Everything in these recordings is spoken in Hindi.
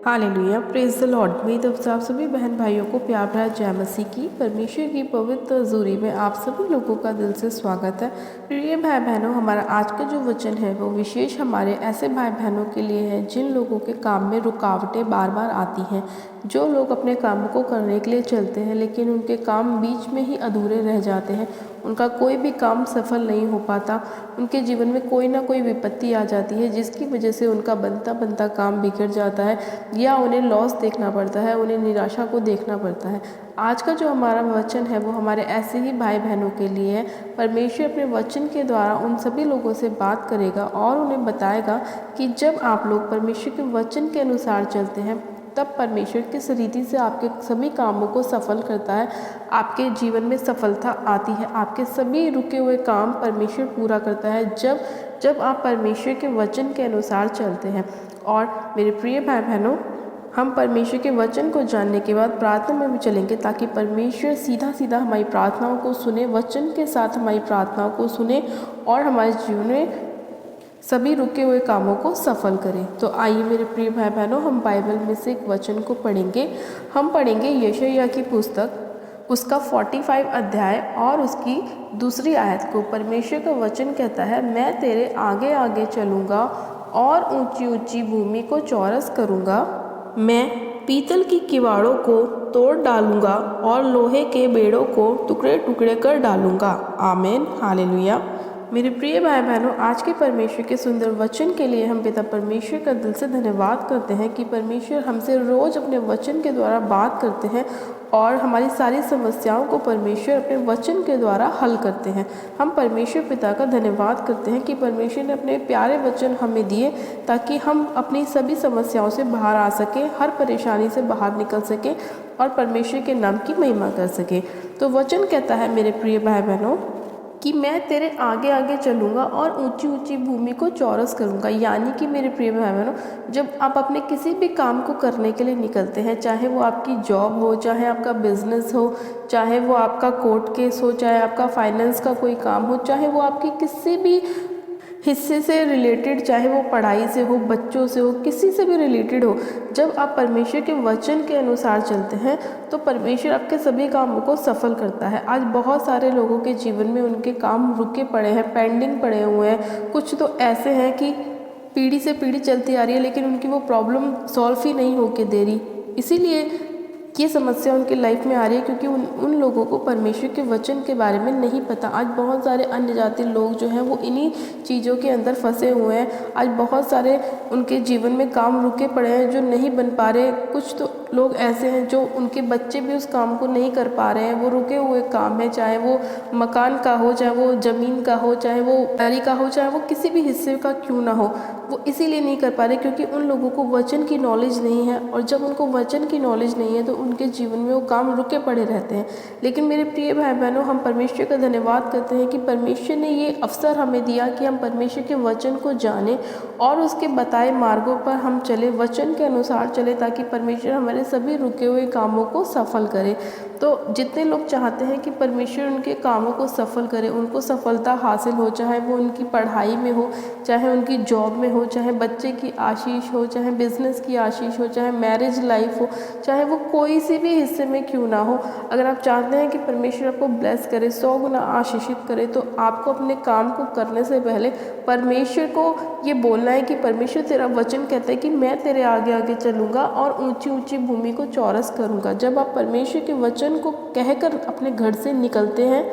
Hallelujah, praise the Lord. मेरी तरफ से आप सभी बहन भाइयों को प्यार भरा जय मसीह की। परमेश्वर की पवित्र हजूरी में आप सभी लोगों का दिल से स्वागत है। प्रिय भाई बहनों, हमारा आज का जो वचन है वो विशेष हमारे ऐसे भाई बहनों के लिए है जिन लोगों के काम में रुकावटें बार बार आती हैं। जो लोग अपने काम को करने के लिए चलते हैं लेकिन उनके काम बीच में ही अधूरे रह जाते हैं, उनका कोई भी काम सफल नहीं हो पाता, उनके जीवन में कोई ना कोई विपत्ति आ जाती है जिसकी वजह से उनका बनता बनता काम बिगड़ जाता है या उन्हें लॉस देखना पड़ता है, उन्हें निराशा को देखना पड़ता है। आज का जो हमारा वचन है वो हमारे ऐसे ही भाई बहनों के लिए है। परमेश्वर अपने वचन के द्वारा उन सभी लोगों से बात करेगा और उन्हें बताएगा कि जब आप लोग परमेश्वर के वचन के अनुसार चलते हैं तब परमेश्वर किस रीति से आपके सभी कामों को सफल करता है, आपके जीवन में सफलता आती है, आपके सभी रुके हुए काम परमेश्वर पूरा करता है जब आप परमेश्वर के वचन के अनुसार चलते हैं। और मेरे प्रिय भाई बहनों, हम परमेश्वर के वचन को जानने के बाद प्रार्थना में भी चलेंगे ताकि परमेश्वर सीधा सीधा हमारी प्रार्थनाओं को सुने, वचन के साथ हमारी प्रार्थनाओं को सुने और हमारे जीवन में सभी रुके हुए कामों को सफल करें। तो आइए मेरे प्रिय भाई बहनों, हम बाइबल में से एक वचन को पढ़ेंगे। हम पढ़ेंगे यशायाह की पुस्तक, उसका 45 अध्याय और उसकी दूसरी आयत को। परमेश्वर का वचन कहता है, मैं तेरे आगे आगे चलूँगा और ऊंची ऊंची भूमि को चौरस करूँगा। मैं पीतल की किवाड़ों को तोड़ डालूँगा और लोहे के बेड़ों को टुकड़े टुकड़े कर डालूँगा। आमीन, हालेलुया। मेरे प्रिय भाई बहनों, आज के परमेश्वर के सुंदर वचन के लिए हम पिता परमेश्वर का दिल से धन्यवाद करते हैं कि परमेश्वर हमसे रोज़ अपने वचन के द्वारा बात करते हैं और हमारी सारी समस्याओं को परमेश्वर अपने वचन के द्वारा हल करते हैं। हम परमेश्वर पिता का धन्यवाद करते हैं कि परमेश्वर ने अपने प्यारे वचन हमें दिए ताकि हम अपनी सभी समस्याओं से बाहर आ सकें, हर परेशानी से बाहर निकल सकें और परमेश्वर के नाम की महिमा कर सकें। तो वचन कहता है मेरे प्रिय भाई बहनों कि मैं तेरे आगे आगे चलूँगा और ऊंची ऊंची भूमि को चौरस करूँगा। यानी कि मेरे प्रिय भाई बहनों, जब आप अपने किसी भी काम को करने के लिए निकलते हैं, चाहे वो आपकी जॉब हो, चाहे आपका बिजनेस हो, चाहे वो आपका कोर्ट केस हो, चाहे आपका फाइनेंस का कोई काम हो, चाहे वो आपकी किसी भी हिस्से से रिलेटेड, चाहे वो पढ़ाई से हो, बच्चों से हो, किसी से भी रिलेटेड हो, जब आप परमेश्वर के वचन के अनुसार चलते हैं तो परमेश्वर आपके सभी कामों को सफल करता है। आज बहुत सारे लोगों के जीवन में उनके काम रुके पड़े हैं, पेंडिंग पड़े हुए हैं। कुछ तो ऐसे हैं कि पीढ़ी से पीढ़ी चलती आ रही है लेकिन उनकी वो प्रॉब्लम सॉल्व ही नहीं होके दे रही। इसीलिए ये समस्या उनकी लाइफ में आ रही है क्योंकि उन लोगों को परमेश्वर के वचन के बारे में नहीं पता। आज बहुत सारे अन्य जाति लोग जो हैं वो इन्हीं चीज़ों के अंदर फंसे हुए हैं। आज बहुत सारे उनके जीवन में काम रुके पड़े हैं जो नहीं बन पा रहे। कुछ तो लोग ऐसे हैं जो उनके बच्चे भी उस काम को नहीं कर पा रहे हैं। वो रुके हुए काम है, चाहे वो मकान का हो, चाहे वो ज़मीन का हो, चाहे वो गाड़ी का हो, चाहे वो किसी भी हिस्से का क्यों ना हो, वो इसीलिए नहीं कर पा रहे क्योंकि उन लोगों को वचन की नॉलेज नहीं है। और जब उनको वचन की नॉलेज नहीं है तो उनके जीवन में वो काम रुके पड़े रहते हैं। लेकिन मेरे प्रिय भाई बहनों, हम परमेश्वर का धन्यवाद करते हैं कि परमेश्वर ने ये अवसर हमें दिया कि हम परमेश्वर के वचन को जानें और उसके बताए मार्गों पर हम चले, वचन के अनुसार चले, ताकि परमेश्वर हमारे सभी रुके हुए कामों को सफल करे। तो जितने लोग चाहते हैं कि परमेश्वर उनके कामों को सफल करे, उनको सफलता हासिल हो, चाहे वो उनकी पढ़ाई में हो, चाहे उनकी जॉब में हो, चाहे बच्चे की आशीष हो, चाहे बिजनेस की आशीष हो, चाहे मैरिज लाइफ हो, चाहे वो कोई सी भी हिस्से में क्यों ना हो, अगर आप चाहते हैं कि परमेश्वर आपको ब्लेस करे, 100 गुना आशीषित करे, तो आपको अपने काम को करने से पहले परमेश्वर को ये बोलना है कि परमेश्वर तेरा वचन कहता है कि मैं तेरे आगे आगे चलूँगा और ऊंची ऊंची भूमि को चौरस करूँगा। जब आप परमेश्वर के वचन को कहकर अपने घर से निकलते हैं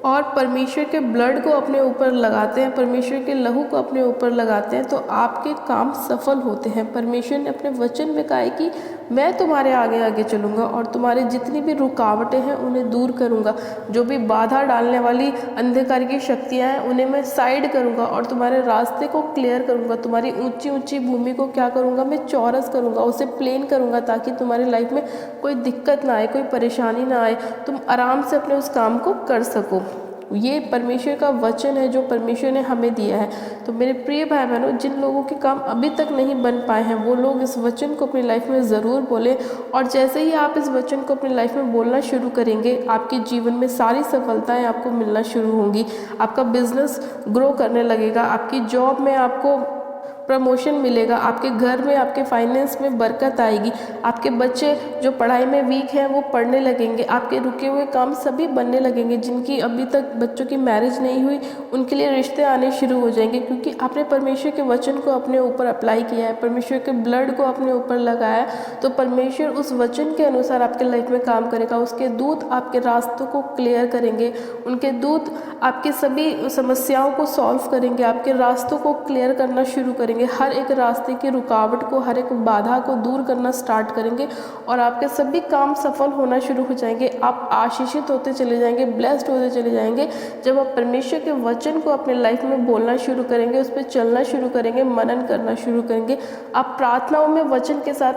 और परमेश्वर के ब्लड को अपने ऊपर लगाते हैं, परमेश्वर के लहू को अपने ऊपर लगाते हैं, तो आपके काम सफल होते हैं। परमेश्वर ने अपने वचन में कहा है कि मैं तुम्हारे आगे आगे चलूँगा और तुम्हारे जितनी भी रुकावटें हैं उन्हें दूर करूँगा। जो भी बाधा डालने वाली अंधकार की शक्तियाँ हैं उन्हें मैं साइड करूँगा और तुम्हारे रास्ते को क्लियर करूँगा। तुम्हारी ऊंची ऊंची भूमि को क्या करूँगा, मैं चौरस करूँगा, उसे प्लेन करूँगा, ताकि तुम्हारी लाइफ में कोई दिक्कत ना आए, कोई परेशानी ना आए, तुम आराम से अपने उस काम को कर सको। ये परमेश्वर का वचन है जो परमेश्वर ने हमें दिया है। तो मेरे प्रिय भाई बहनों, जिन लोगों के काम अभी तक नहीं बन पाए हैं वो लोग इस वचन को अपनी लाइफ में ज़रूर बोलें। और जैसे ही आप इस वचन को अपनी लाइफ में बोलना शुरू करेंगे, आपके जीवन में सारी सफलताएं आपको मिलना शुरू होंगी। आपका बिजनेस ग्रो करने लगेगा, आपकी जॉब में आपको प्रमोशन मिलेगा, आपके घर में आपके फाइनेंस में बरकत आएगी, आपके बच्चे जो पढ़ाई में वीक हैं वो पढ़ने लगेंगे, आपके रुके हुए काम सभी बनने लगेंगे, जिनकी अभी तक बच्चों की मैरिज नहीं हुई उनके लिए रिश्ते आने शुरू हो जाएंगे, क्योंकि आपने परमेश्वर के वचन को अपने ऊपर अप्लाई किया है, परमेश्वर के ब्लड को अपने ऊपर लगाया, तो परमेश्वर उस वचन के अनुसार आपके लाइफ में काम करेगा। उसके दूत आपके रास्तों को क्लियर करेंगे, उनके दूत आपकी सभी समस्याओं को सॉल्व करेंगे, आपके रास्तों को क्लियर करना शुरू करेंगे, हर एक रास्ते की रुकावट को, हर एक बाधा को दूर करना स्टार्ट करेंगे और आपके सभी काम सफल होना शुरू हो जाएंगे। आप आशीषित होते चले जाएंगे, ब्लेस्ड होते चले जाएंगे। जब आप परमेश्वर के वचन को अपने लाइफ में बोलना शुरू करेंगे, उस पर चलना शुरू करेंगे, मनन करना शुरू करेंगे, आप प्रार्थनाओं में वचन के साथ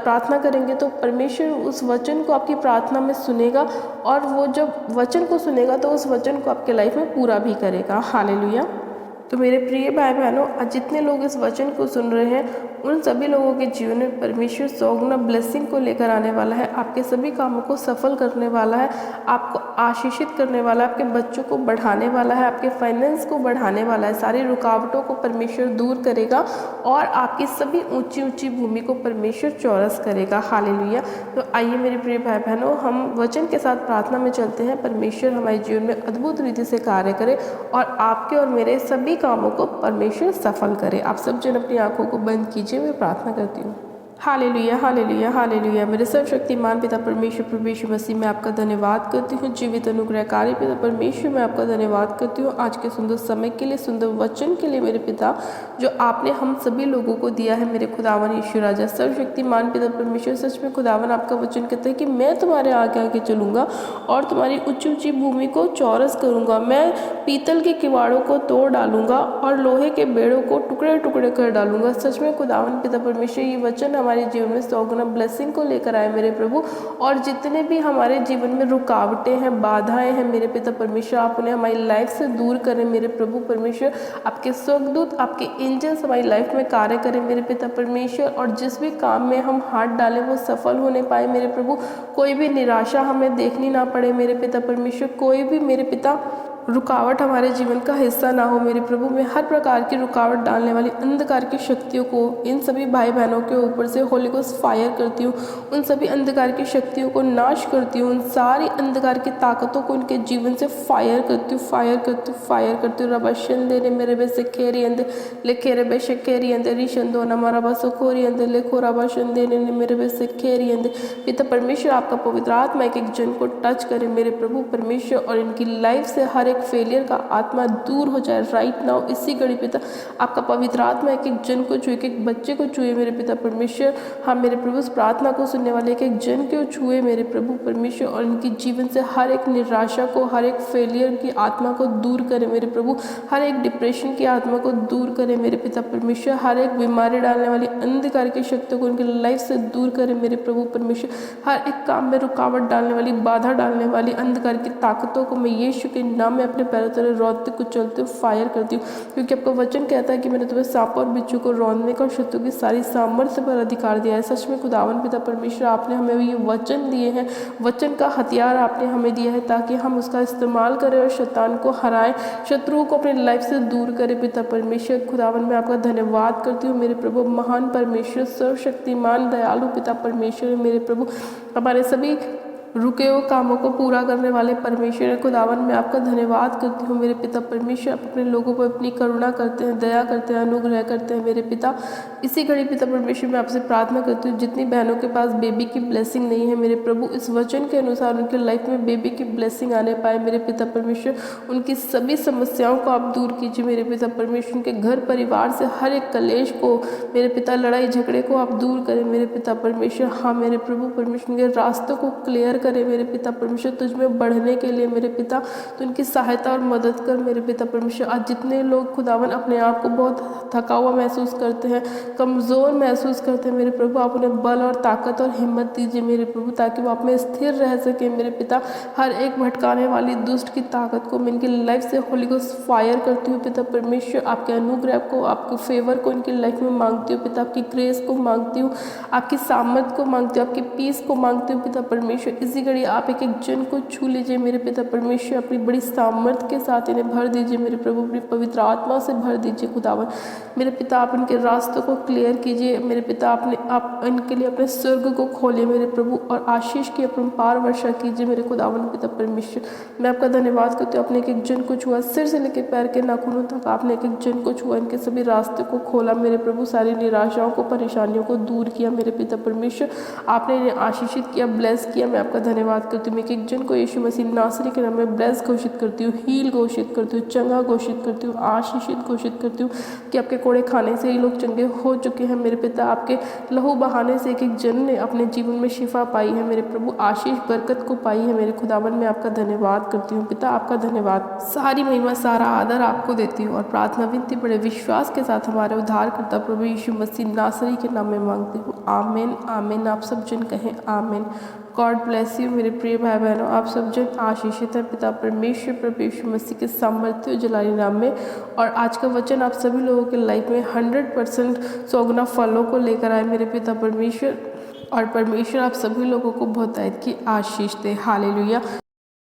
प्रार्थना करेंगे, तो परमेश्वर उस वचन को आपकी प्रार्थना में सुनेगा और वो जब वचन को सुनेगा तो उस वचन को आपके लाइफ में पूरा भी करेगा। हालेलुया। तो मेरे प्रिय भाई बहनों, आज जितने लोग इस वचन को सुन रहे हैं उन सभी लोगों के जीवन में परमेश्वर सौगुना ब्लेसिंग को लेकर आने वाला है, आपके सभी कामों को सफल करने वाला है, आपको आशीषित करने वाला है, आपके बच्चों को बढ़ाने वाला है, आपके फाइनेंस को बढ़ाने वाला है, सारी रुकावटों को परमेश्वर दूर करेगा और आपकी सभी ऊंची ऊंची भूमि को परमेश्वर चौरस करेगा। हालेलुया। तो आइए मेरे प्रिय भाई बहनों, हम वचन के साथ प्रार्थना में चलते हैं। परमेश्वर हमारे जीवन में अद्भुत रीति से कार्य करे और आपके और मेरे सभी कामों को परमेश्वर सफल करे। आप सब जन अपनी आंखों को बंद कीजिए, मैं प्रार्थना करती हूँ। Hallelujah, hallelujah, hallelujah. मेरे सर्वशक्तिमान पिता परमेश्वर प्रभु यीशु मसीह में आपका धन्यवाद करती हूँ। जीवित अनुग्रहकारी पिता परमेश्वर मैं आपका धन्यवाद करती हूँ आज के सुंदर समय के लिए, सुंदर वचन के लिए मेरे पिता, जो आपने हम सभी लोगों को दिया है मेरे खुदावन यीशु राजा। सर्वशक्तिमान पिता परमेश्वर, सच में खुदावन आपका वचन कहता है कि मैं तुम्हारे आगे आगे चलूँगा और तुम्हारी ऊंची ऊंची भूमि को चौरस करूँगा, मैं पीतल के किवाड़ों को तोड़ डालूंगा और लोहे के बेड़ों को टुकड़े टुकड़े कर डालूंगा। सच में खुदावन पिता परमेश्वर, ये वचन हमारे जीवन में सौगुना ब्लेसिंग को लेकर आए मेरे प्रभु, और जितने भी हमारे जीवन में रुकावटें हैं, बाधाएं हैं मेरे पिता परमेश्वर, आप उन्हें हमारी लाइफ से दूर करें मेरे प्रभु परमेश्वर। आपके स्वर्गदूत, आपके एंजल्स हमारी लाइफ में कार्य करें मेरे पिता परमेश्वर, और जिस भी काम में हम हाथ डालें वो सफल होने पाए मेरे प्रभु। कोई भी निराशा हमें देखनी ना पड़े मेरे पिता परमेश्वर, कोई भी मेरे पिता रुकावट हमारे जीवन का हिस्सा ना हो मेरे प्रभु। मैं हर प्रकार की रुकावट डालने वाली अंधकार की शक्तियों को इन सभी भाई बहनों के ऊपर से होली गोस्ट फायर करती हूँ, उन सभी अंधकार की शक्तियों को नाश करती हूँ, उन सारी अंधकार की ताकतों को उनके जीवन से फायर करती हूँ, फायर करती हूँ, फायर करती हूँ। रबाशन दे मेरे बेसे खेरी अंदे लिखे रे बेशे खेरी अंदे रिशंदो नमारा बसो खोरी अंदे लिखो रबाशन दे मेरे बेसे खेरी अंदे। पिता परमेश्वर, आपका पवित्र आत्मा एक एक जन को टच करे मेरे प्रभु परमेश्वर, और इनकी लाइफ से हर एक फेलियर का आत्मा दूर हो जाए राइट नाउ इसी घड़ी पिता। आपका पवित्र आत्मा एक एक जन को छुए, एक एक बच्चे को छुए मेरे पिता परमेश्वर। हाँ मेरे प्रभु, उस प्रार्थना को सुनने वाले एक एक जन को छुए मेरे प्रभु परमेश्वर, और इनकी जीवन से हर एक निराशा को, हर एक फेलियर की आत्मा को दूर करे मेरे प्रभु, हर एक डिप्रेशन की आत्मा को दूर करे मेरे पिता परमेश्वर, हर एक बीमारी डालने वाली अंधकार की शक्तियों को उनकी लाइफ से दूर करे मेरे प्रभु परमेश्वर। हर एक काम में रुकावट डालने वाली, बाधा डालने वाली अंधकार की ताकतों को मैं यीशु के नाम में अपने पैरों तले रौंदते कुचलते फायर करती हूँ, क्योंकि आपका वचन कहता है कि मैंने तुम्हें सांप और बिच्छू को रौंदने का और शत्रु की सारी सामर्थ्य पर अधिकार दिया है। सच में खुदावन पिता परमेश्वर, आपने हमें ये वचन दिए हैं, वचन का हथियार आपने हमें दिया है ताकि हम उसका इस्तेमाल करें और शैतान को हराएं, शत्रुओं को अपनी लाइफ से दूर करें पिता परमेश्वर। खुदावन मैं आपका धन्यवाद करती हूँ मेरे प्रभु, महान परमेश्वर, सर्वशक्तिमान दयालु पिता परमेश्वर मेरे प्रभु, हमारे सभी रुके हुए कामों को पूरा करने वाले परमेश्वर खुदावन मैं आपका धन्यवाद करती हूँ मेरे पिता परमेश्वर। आप अपने लोगों पर अपनी करुणा करते हैं, दया करते हैं, अनुग्रह करते हैं मेरे पिता। इसी घड़ी पिता परमेश्वर मैं आपसे प्रार्थना करती हूँ, जितनी बहनों के पास बेबी की ब्लेसिंग नहीं है मेरे प्रभु, इस वचन के अनुसार उनके लाइफ में बेबी की ब्लेसिंग आने पाए मेरे पिता परमेश्वर। उनकी सभी समस्याओं को आप दूर कीजिए मेरे पिता परमेश्वर। उनके घर परिवार से हर एक कलेश को मेरे पिता, लड़ाई झगड़े को आप दूर करें मेरे पिता परमेश्वर। हाँ मेरे प्रभु परमेश्वर, उनके रास्तों को क्लियर करे मेरे पिता परमेश्वर, तुझ में बढ़ने के लिए मेरे पिता, तो उनकी सहायता और मदद कर मेरे पिता परमेश्वर। आज जितने लोग खुदावन अपने आप को बहुत थका हुआ महसूस करते हैं, कमज़ोर महसूस करते हैं मेरे प्रभु, आप उन्हें बल और ताकत और हिम्मत दीजिए मेरे प्रभु, ताकि वो आप में स्थिर रह सके मेरे पिता। हर एक भटकाने वाली दुष्ट की ताकत को मैं इनकी लाइफ से होली गोस्ट फायर करती हूँ पिता परमेश्वर। आपके अनुग्रह को, आपके फेवर को इनकी लाइफ में मांगती हूँ पिता, आपकी ग्रेस को मांगती हूँ, आपकी सामर्थ को मांगती हूँ, आपकी पीस को मांगती हूँ पिता परमेश्वर। इस इसी घड़ी आप एक एक जन को छू लीजिए मेरे पिता परमेश्वर, अपनी बड़ी सामर्थ के साथ इन्हें भर दीजिए मेरे प्रभु, अपनी पवित्र आत्मा से भर दीजिए खुदावन मेरे पिता। आप इनके रास्तों को क्लियर कीजिए मेरे पिता, आप इनके लिए अपने स्वर्ग को खोलिए मेरे प्रभु, और आशीष की अपरंपार वर्षा कीजिए मेरे खुदावन पिता परमेश्वर। मैं आपका धन्यवाद करती हूँ, आपने एक एक जन को छुआ, सिर से लेकर पैर के नाखूनों तक आपने एक एक जन को छुआ, इनके सभी रास्ते को खोला मेरे प्रभु, सारी निराशाओं को, परेशानियों को दूर किया मेरे पिता परमेश्वर। आपने इन्हें आशीषित किया, ब्लेस किया। मैं आपका धन्यवाद करती हूँ। मैं एक एक जन को यीशु मसीह नासरी के नाम में ब्लेस घोषित करती हूँ, हील घोषित करती हूँ, चंगा घोषित करती हूँ, आशीषित घोषित करती हूँ कि आपके कोड़े खाने से ही लोग चंगे हो चुके हैं मेरे पिता। आपके लहू बहाने से एक एक जन ने अपने जीवन में शिफा पाई है मेरे प्रभु, आशीष बरकत को पाई है मेरे खुदावन। मैं आपका धन्यवाद करती हूँ पिता, आपका धन्यवाद, सारी महिमा सारा आदर आपको देती हूँ और प्रार्थना विनती बड़े विश्वास के साथ हमारे उद्धारकर्ता प्रभु यीशु मसीह नासरी के नाम में मांगती हूँ, आमीन आमीन। आप सब जन कहें आमीन। गॉड ब्लेस यू मेरे प्रिय भाई बहनों, आप सब जन आशीषित हैं पिता परमेश्वर प्रभु यीशु मसीह के सामर्थ्य और जलाली नाम में। और आज का वचन आप सभी लोगों के लाइफ में 100% 100 गुना फलों को लेकर आए मेरे पिता परमेश्वर, और परमेश्वर आप सभी लोगों को बहुत की आशीष दे। हालेलुया।